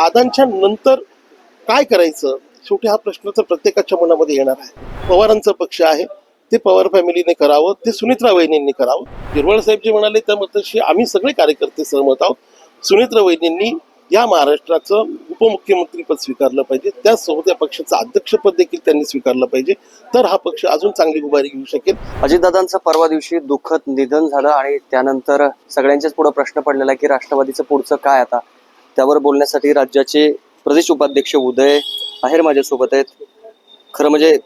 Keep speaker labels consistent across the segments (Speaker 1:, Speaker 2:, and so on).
Speaker 1: दादांच्या नंतर काय करायचं, शेवटी हा प्रश्न तर प्रत्येकाच्या मनामध्ये येणार आहे. पवारांचा पक्ष आहे, ते पवार फॅमिलीने करावं, ते सुनेत्रा वहिनींनी करावं. हिरवळ साहेब जे म्हणाले त्या मताशी आम्ही सगळे कार्यकर्ते सहमत आहोत. सुनेत्रा वहिनींनी या महाराष्ट्राचं उपमुख्यमंत्रीपद स्वीकारलं पाहिजे, त्याचसोबत या पक्षाचं अध्यक्षपद देखील त्यांनी स्वीकारलं पाहिजे, तर हा पक्ष अजून चांगली उभारी घेऊ शकेल.
Speaker 2: अजितदादांचं परवा दिवशी दुःखद निधन झालं आणि त्यानंतर सगळ्यांच्याच पुढे प्रश्न पडलेला की राष्ट्रवादीचं पुढचं काय आता. त्यावर बोलण्यासाठी राज्याचे प्रदेश उपाध्यक्ष उदय आहेर माझ्यासोबत आहेत. खरं म्हणजे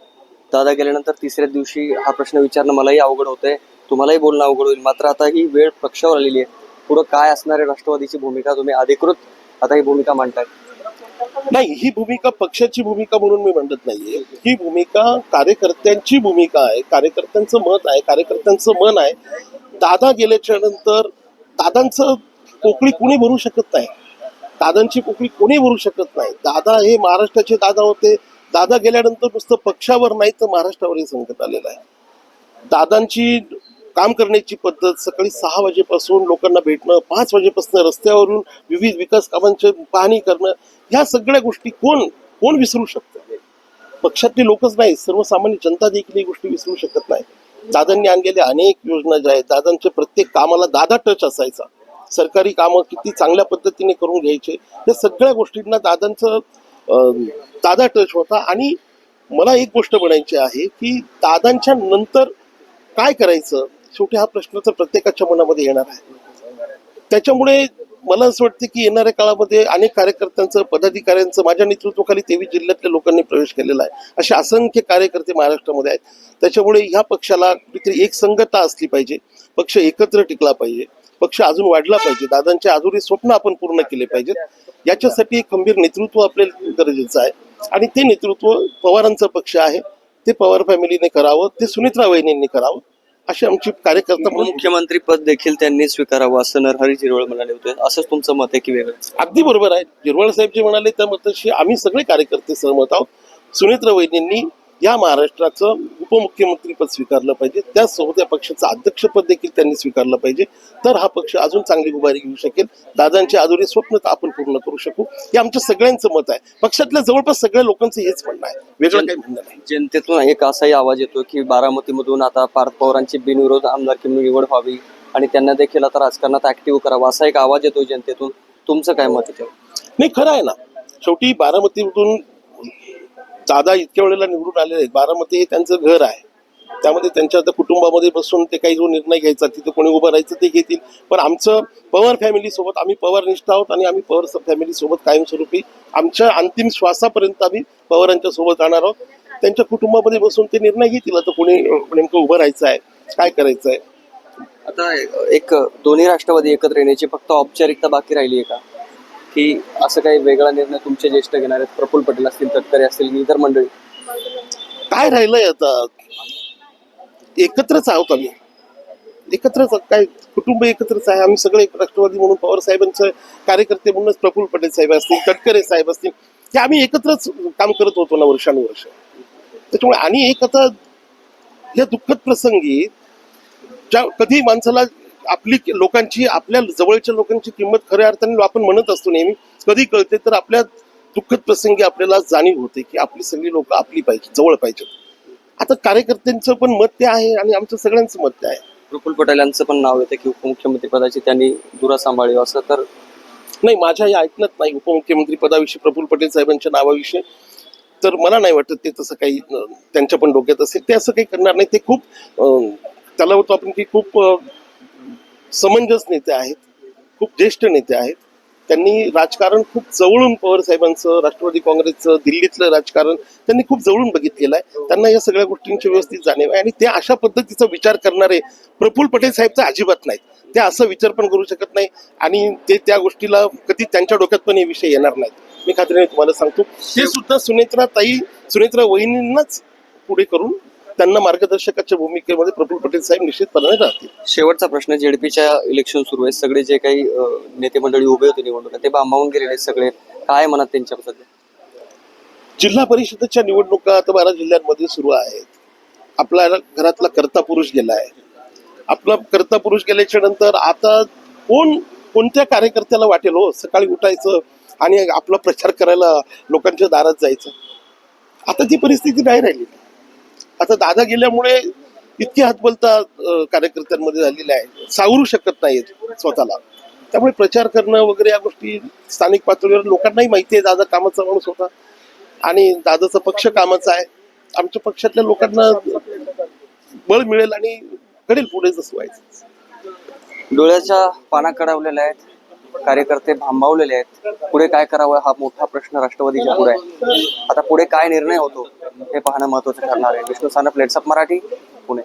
Speaker 2: दादा गेल्यानंतर तिसऱ्या दिवशी हा प्रश्न विचारणं मलाही अवघड होतंय, तुम्हालाही बोलणं अवघड होईल. मात्र आता ही वेळ पक्षावर आलेली आहे. पुढं काय असणार आहे राष्ट्रवादीची भूमिका, तुम्ही अधिकृत आता ही भूमिका मांडताय?
Speaker 1: नाही, ही भूमिका पक्षाची भूमिका म्हणून मी म्हणत नाहीये. ही भूमिका कार्यकर्त्यांची भूमिका आहे, कार्यकर्त्यांचं मत आहे, कार्यकर्त्यांचं मन आहे. दादा गेल्याच्या नंतर दादांचं पोकळी कोणी भरू शकत नाही, दादांची पोकळी कोणी भरू शकत नाही. दादा हे महाराष्ट्राचे दादा होते. दादा गेल्यानंतर नुसतं पक्षावर नाही तर महाराष्ट्रावरही संकट आलेलं आहे. दादांची काम करण्याची पद्धत, सकाळी 6 वाजेपासून लोकांना भेटणं, 5 वाजेपासून रस्त्यावरून विविध विकास कामांची पाहणी करणं, ह्या सगळ्या गोष्टी कोण विसरू शकतं? पक्षातली लोकच नाही, सर्वसामान्य जनता देखील ही गोष्टी विसरू शकत नाही. दादांनी आणलेल्या अनेक योजना ज्या आहेत, दादांच्या प्रत्येक कामाला दादा टच असायचा. सरकारी कामं किती चांगल्या पद्धतीने करून घ्यायचे, या सगळ्या गोष्टींना दादांचं दादा टच होता. आणि मला एक गोष्ट म्हणायची आहे की दादांच्या नंतर काय करायचं, शेवटी हा प्रश्न तर प्रत्येकाच्या मनामध्ये येणार आहे. त्याच्यामुळे मला असं वाटतं की येणाऱ्या काळामध्ये अनेक कार्यकर्त्यांचं, पदाधिकाऱ्यांचं माझ्या नेतृत्वाखाली 23 जिल्ह्यातल्या लोकांनी प्रवेश केलेला आहे. असे असंख्य कार्यकर्ते महाराष्ट्रामध्ये आहेत. त्याच्यामुळे ह्या पक्षाला कुठेतरी एक संगतता असली पाहिजे, पक्ष एकत्र टिकला पाहिजे, पक्ष अजून वाढला पाहिजे, दादांचे अधुरे स्वप्न आपण पूर्ण केले पाहिजेत. याच्यासाठी एक खंबीर नेतृत्व आपल्याला गरजेचं आहे. आणि ते नेतृत्व पवारांचा पक्ष आहे, ते पवार फॅमिलीने करावं, ते सुनेत्रा वहिनींनी करावं, अशी आमची कार्यकर्ता म्हणून.
Speaker 2: मुख्यमंत्री पद देखील त्यांनी स्वीकारावं असं नरहरी झिरवळ म्हणाले होते, असंच तुमचं मत आहे की वेगळं?
Speaker 1: अगदी बरोबर आहे. हिरवळ साहेब जे म्हणाले त्या मताशी आम्ही सगळे कार्यकर्ते सहमत आहोत. सुनेत्रा वहिनींनी या महाराष्ट्राचं उपमुख्यमंत्रीपद स्वीकारलं पाहिजे, त्याचसोबत या पक्षाचं अध्यक्षपद देखील त्यांनी स्वीकारलं पाहिजे, तर हा पक्ष अजून चांगली उभारी घेऊ शकेल. दादांचे अधुरे स्वप्न आपण पूर्ण करू शकू, हे आमच्या सगळ्यांचं मत आहे. पक्षातल्या जवळपास सगळ्या लोकांचं हेच म्हणणं आहे, वेगळं काही म्हणणं नाही.
Speaker 2: जनतेतून एक असाही आवाज येतो की बारामतीमधून आता पार्थ पवारांची बिनविरोध आमदारकी निवड व्हावी आणि त्यांना देखील आता राजकारणात ऍक्टिव्ह करावं, असा एक आवाज येतो जनतेतून. तुमचं काय मत आहे?
Speaker 1: नाही, खरं आहे ना. शेवटी बारामतीमधून दादा इतक्या वेळेला निवडून आलेले आहेत. बारामती हे त्यांचं घर आहे, त्यामध्ये त्यांच्या कुटुंबामध्ये बसून ते काही जो निर्णय घ्यायचा, तिथे कोणी उभं राहायचं ते घेतील. पण आमचं पवार फॅमिली सोबत, आम्ही पवार निष्ठ आहोत आणि आम्ही पवार फॅमिली सोबत कायमस्वरूपी आमच्या अंतिम श्वासापर्यंत आम्ही पवारांच्या सोबत राहणार आहोत. त्यांच्या कुटुंबामध्ये बसून ते निर्णय घेतील, आता कोणी नेमकं उभं राहायचं आहे, काय करायचं आहे.
Speaker 2: आता एक दोन्ही राष्ट्रवादी एकत्र येण्याची फक्त औपचारिकता बाकी राहिली आहे का, की असं काही वेगळा निर्णय तुमचे ज्येष्ठ घेणार आहेत, प्रफुल्ल पटेल असतील, तटकरे असतील, इतर मंडळी?
Speaker 1: काय राहिलंय आता? एकत्रच आहोत आम्ही, एकत्रच काय, कुटुंब एकत्रच आहे. आम्ही सगळे राष्ट्रवादी म्हणून, पवार साहेबांचे कार्यकर्ते म्हणूनच प्रफुल्ल पटेल साहेब असतील, तटकरे साहेब असतील, ते आम्ही एकत्रच काम करत होतो ना वर्षानुवर्ष. त्याच्यामुळे आणि एक आता या दुःखद प्रसंगी ज्या कधी माणसाला आपली लोकांची, आपल्या जवळच्या लोकांची किंमत खऱ्या अर्थाने आपण म्हणत असतो नेहमी, कधी कळते तर आपल्या दुःखद प्रसंगी आपल्याला जाणीव होते की आपली सगळी लोक आपली पाहिजे, जवळ पाहिजे. आता कार्यकर्त्यांचं पण मत ते आहे आणि आमचं सगळ्यांचं मत ते आहे.
Speaker 2: प्रफुल्ल पटेल यांचं पण नाव येतं की उपमुख्यमंत्री पदाची त्यांनी धुरा सांभाळली, असं तर
Speaker 1: नाही, माझ्या हे ऐकण्यात नाही उपमुख्यमंत्री पदाविषयी, प्रफुल्ल पटेल साहेबांच्या नावाविषयी. तर मला नाही वाटत ते तसं काही त्यांच्या पण डोक्यात असेल. ते असं काही करणार नाही. ते खूप त्याला होतो आपण की खूप समंजस नेते आहेत, खूप ज्येष्ठ नेते आहेत. त्यांनी राजकारण खूप जवळून, पवार साहेबांचं, राष्ट्रवादी काँग्रेसचं, दिल्लीतलं राजकारण त्यांनी खूप जवळून बघितलेलं आहे. त्यांना या सगळ्या गोष्टींची व्यवस्थित जाणीव आहे आणि ते अशा पद्धतीचा विचार करणारे प्रफुल्ल पटेल साहेबचा अजिबात नाहीत. ते असं विचार पण करू शकत नाही आणि ते त्या गोष्टीला कधी त्यांच्या डोक्यात पण हे विषय येणार नाहीत. मी खात्रीने तुम्हाला सांगतो. ते सुद्धा सुनेत्रा वहिनींनाच पुढे करून त्यांना मार्गदर्शकाच्या भूमिकेमध्ये प्रफुल्ल पटेल साहेब निश्चितपणे राहतील.
Speaker 2: शेवटचा प्रश्न, जेडपीच्या इलेक्शन सुरू आहे, सगळे जे काही नेते मंडळी उभे होते निवडणुका, ते बांबावून गेलेले सगळे, काय म्हणत त्यांच्या सध्या?
Speaker 1: जिल्हा परिषदेच्या निवडणुका आता 12 जिल्ह्यांमध्ये सुरू आहेत. आपला घरातला कर्ता पुरुष गेलाय. आपला कर्ता पुरुष गेल्याच्या नंतर आता कोणत्या कार्यकर्त्याला वाटेल हो सकाळी उठायचं, आणि आपला प्रचार करायला लोकांच्या दारात जायचं. आता ती परिस्थिती नाही राहिली. आता दादा गेल्यामुळे इतकी हतबलता कार्यकर्त्यांमध्ये झालेली आहे, सावरू शकत नाहीत स्वतःला. त्यामुळे प्रचार करणं वगैरे या गोष्टी स्थानिक पातळीवर लोकांनाही माहिती आहे. दादा कामाचा माणूस होता आणि दादाचा पक्ष कामाचा आहे. आमच्या पक्षातल्या लोकांना बळ मिळेल आणि घडेल पुढे जसं व्हायचं.
Speaker 2: डोळ्याच्या पाना कडावलेल्या आहेत, कार्यकर्ते भांबावलेले आहेत. पुढे काय करावं हा मोठा प्रश्न राष्ट्रवादीच्या पुढे आहे. आता पुढे काय निर्णय होतो हे पाहणं महत्वाचं ठरणार आहे. विष्णू सानप, लेट्सअप मराठी, पुणे.